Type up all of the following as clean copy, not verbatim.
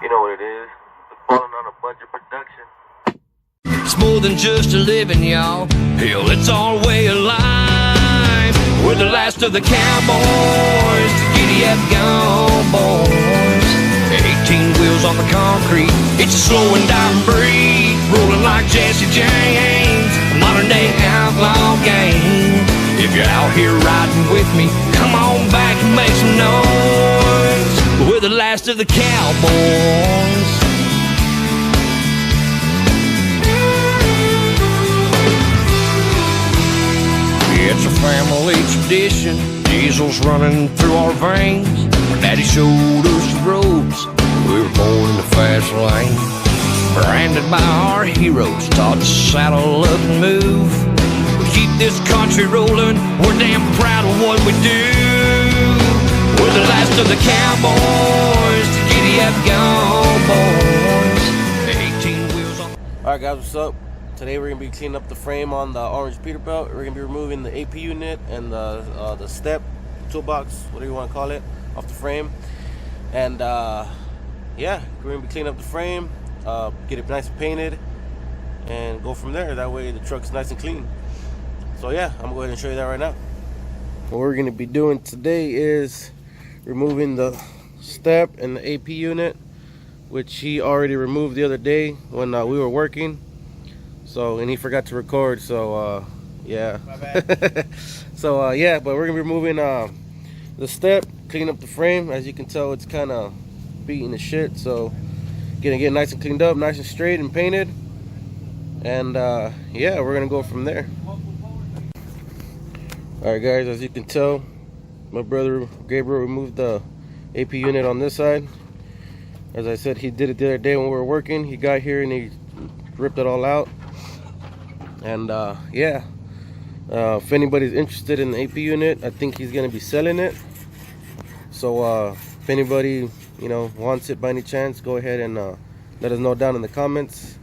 You know what it is. The Falling on a Budget production. It's more than just a living, y'all. Hell, it's our way of life. We're the last of the cowboys, the giddy up gone boys. 18 wheels on the concrete, it's a slow and dying breed. Rolling like Jesse James, a modern day outlaw gang. If you're out here riding with me, come on back and make some noise. We're the last of the cowboys. It's a family tradition, diesel's running through our veins. Our daddy showed us the ropes, we were born in the fast lane. Branded by our heroes, taught to saddle up and move. We keep this country rolling, we're damn proud of what we do. We're the last of the cowboys, the giddy up gone boys. 18 wheels on. Alright guys, what's up? Today we're going to be cleaning up the frame on the orange Peterbilt. We're going to be removing the AP unit and the step, toolbox, whatever you want to call it, off the frame. And yeah, we're going to be cleaning up the frame, get it nice and painted, and go from there. That way the truck's nice and clean. So yeah, I'm going to go ahead and show you that right now. What we're going to be doing today is removing the step and the AP unit, which he already removed the other day when we were working. So, and he forgot to record, so yeah. My bad. So yeah, but we're gonna be removing the step, clean up the frame. As you can tell, it's kind of beaten to shit, so gonna get nice and cleaned up, nice and straight and painted. And yeah, we're gonna go from there. Alright guys, as you can tell, my brother Gabriel removed the AP unit on this side. As I said, he did it the other day when we were working. He got here and he ripped it all out. And yeah, if anybody's interested in the AP unit, I think he's gonna be selling it. So if anybody, you know, wants it by any chance, go ahead and let us know down in the comments.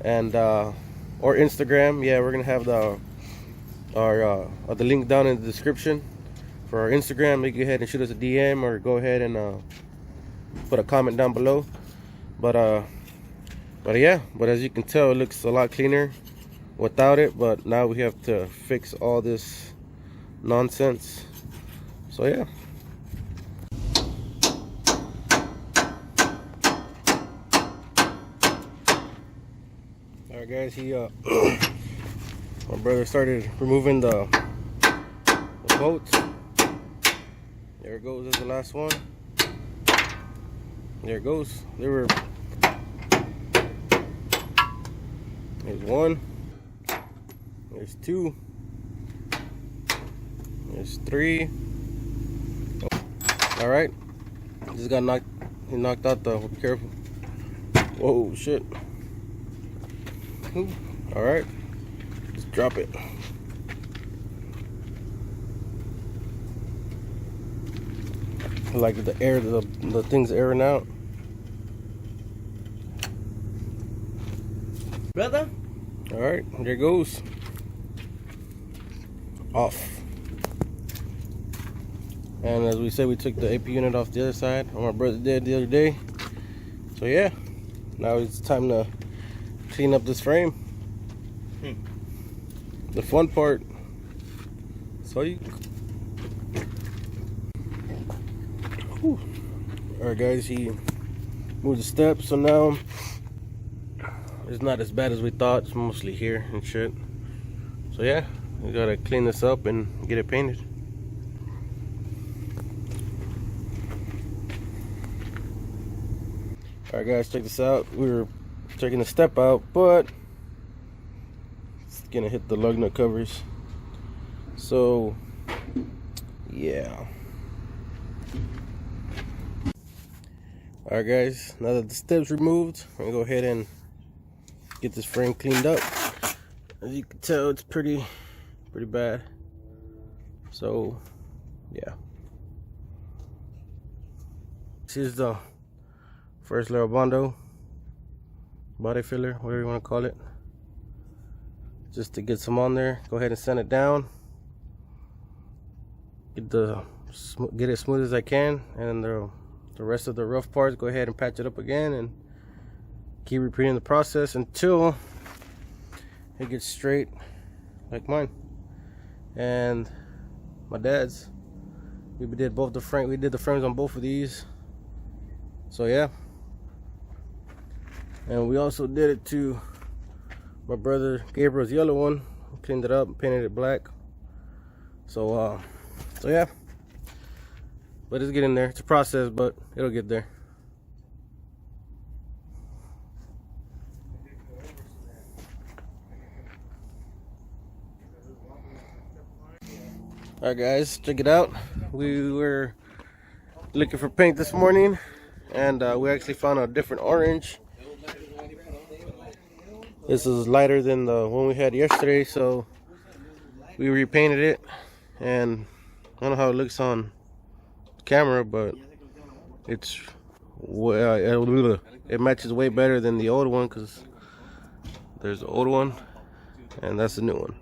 And or Instagram. Yeah, we're gonna have the link down in the description for our Instagram. You can go ahead and shoot us a DM or go ahead and put a comment down below. But yeah, but as you can tell, it looks a lot cleaner without it. But now we have to fix all this nonsense. So yeah. Alright guys, my brother started removing the bolts. There it goes, there's the last one. There it goes. There's one. There's two. There's three. Oh. Alright. Just got knocked. He knocked out the. Be careful. Whoa, shit. Alright. Just drop it. Like the air, the thing's airing out. Brother? Alright, there it goes. Off. And as we said, we took the AP unit off the other side, or my brother did the other day. So yeah, now it's time to clean up this frame. The fun part. So you. Alright guys, he moved the steps, so now it's not as bad as we thought. It's mostly here and shit. So yeah, we gotta clean this up and get it painted. Alright guys, check this out. We were taking the step out, but it's gonna hit the lug nut covers. So yeah. Alright guys, now that the step's removed, I'm gonna go ahead and get this frame cleaned up. As you can tell, it's pretty bad. So yeah, this is the first layer of Bondo body filler, whatever you want to call it, just to get some on there. Go ahead and sand it down, get it smooth as I can, and the the rest of the rough parts, go ahead and patch it up again and keep repeating the process until it gets straight like mine and my dad's. We did both the frame. We did the frames on both of these. So yeah. And we also did it to my brother Gabriel's yellow one. Cleaned it up and painted it black. So yeah. But it's getting there. It's a process, but it'll get there. Alright guys, check it out. We were looking for paint this morning and we actually found a different orange. This is lighter than the one we had yesterday, so we repainted it, and I don't know how it looks on camera, but it matches way better than the old one, because there's the old one and that's the new one.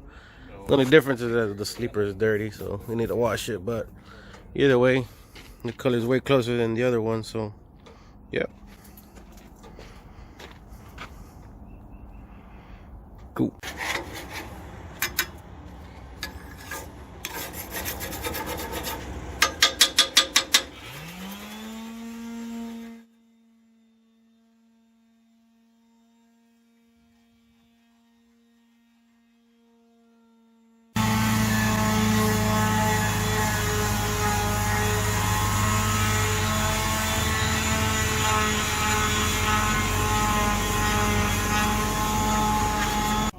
The only difference is that the sleeper is dirty, so we need to wash it, but either way the color is way closer than the other one, so yeah. Cool.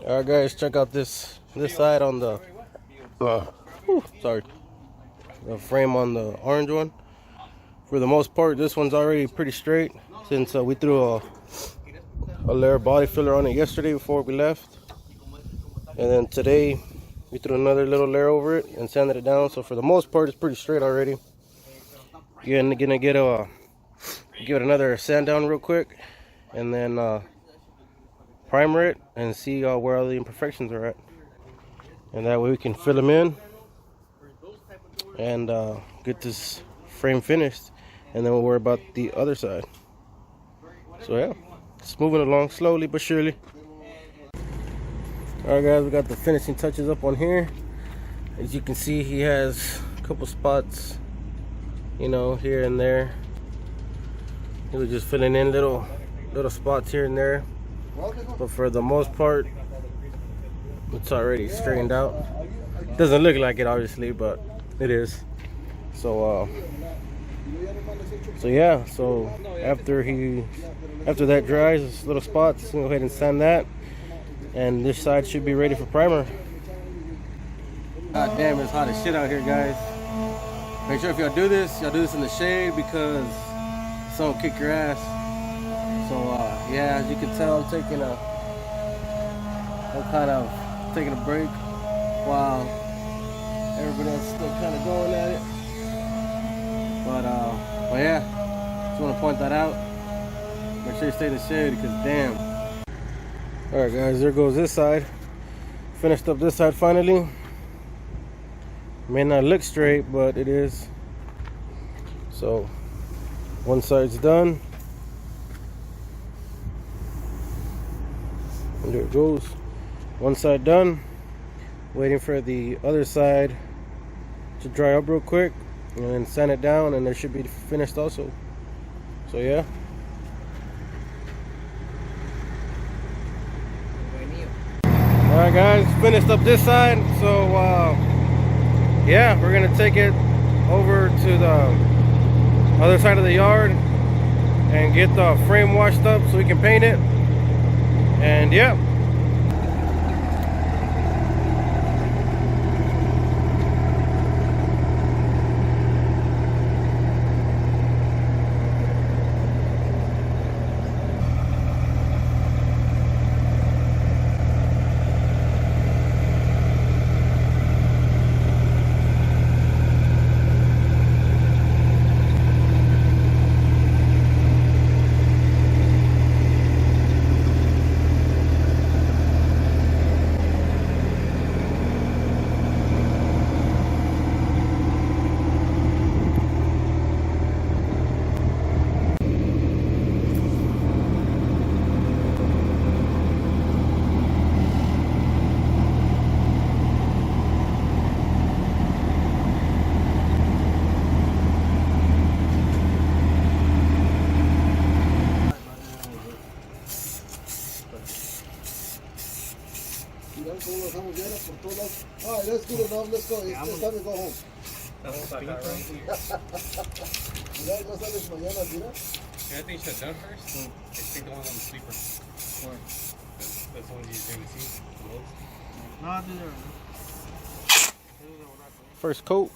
Alright guys, check out this side on the the frame on the orange one. For the most part, this one's already pretty straight, since we threw a layer of body filler on it yesterday before we left, and then today we threw another little layer over it and sanded it down. So for the most part, it's pretty straight already. You're gonna give it another sand down real quick, and then primer it and see where all the imperfections are at, and that way we can fill them in and get this frame finished, and then we'll worry about the other side. So yeah, it's moving along slowly but surely. Alright guys, we got the finishing touches up on here. As you can see, he has a couple spots, you know, here and there. He was just filling in little spots here and there, but for the most part it's already straightened out. Doesn't look like it obviously, but it is. So yeah, so after that dries, this little spots, go ahead and sand that, and this side should be ready for primer. God damn, it's hot as shit out here, guys. Make sure if y'all do this in the shade, because someone kick your ass. So yeah, as you can tell, I'm taking a break while everybody else is still kind of going at it. But yeah, just want to point that out. Make sure you stay in the shade, because damn. All right, guys, there goes this side. Finished up this side finally. May not look straight, but it is. So one side's done. And there it goes. One side done. Waiting for the other side to dry up real quick, and then sand it down, and it should be finished also. So yeah. Alright guys, finished up this side. So yeah, we're gonna take it over to the other side of the yard and get the frame washed up so we can paint it. And yeah. Alright, that's good enough. Let's go. It's time to go home. That's like that, right? Mira, no sales mañana, mira. I think shut down first. I think the one on the sleeper. That's the one you're going to see. No, I'll do that. First coat.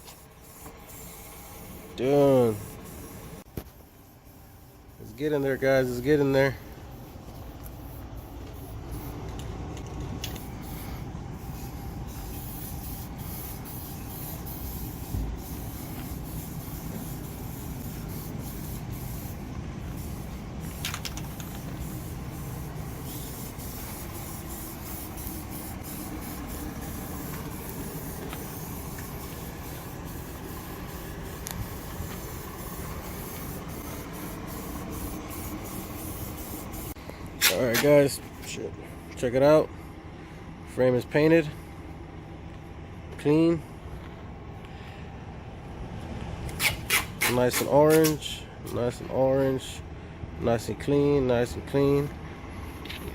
Done. Let's get in there, guys. Let's get in there. Alright guys, check it out. Frame is painted, clean, nice and orange, nice and orange, nice and clean,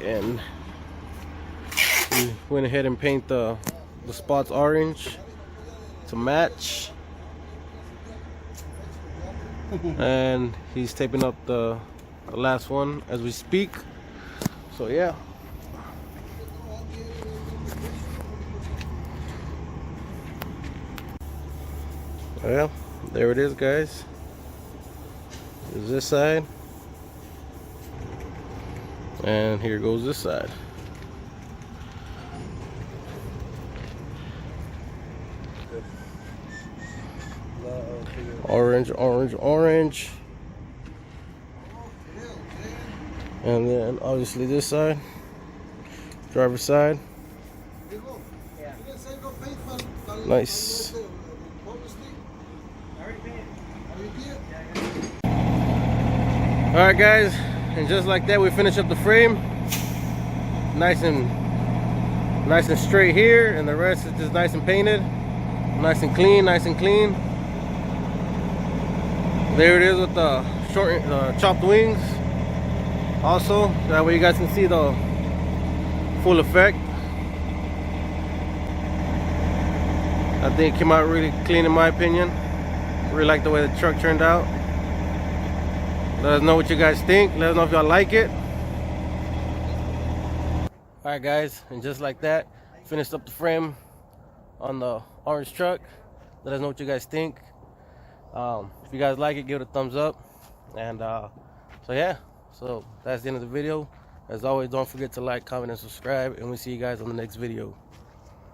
and we went ahead and paint the spots orange to match, and he's taping up the last one as we speak. So yeah. Well, there it is, guys. There's this side, and here goes this side. Orange, orange, orange. And then obviously this side, driver's side. Nice. Alright guys, and just like that we finish up the frame. Nice and straight here, and the rest is just nice and painted. Nice and clean, There it is with the short chopped wings. Also, that way you guys can see the full effect. I think it came out really clean in my opinion. Really like the way the truck turned out. Let us know what you guys think. Let us know if y'all like it. Alright guys, and just like that, finished up the frame on the orange truck. Let us know what you guys think. If you guys like it, give it a thumbs up. And so yeah. So that's the end of the video. As always, don't forget to like, comment, and subscribe, and we'll see you guys on the next video.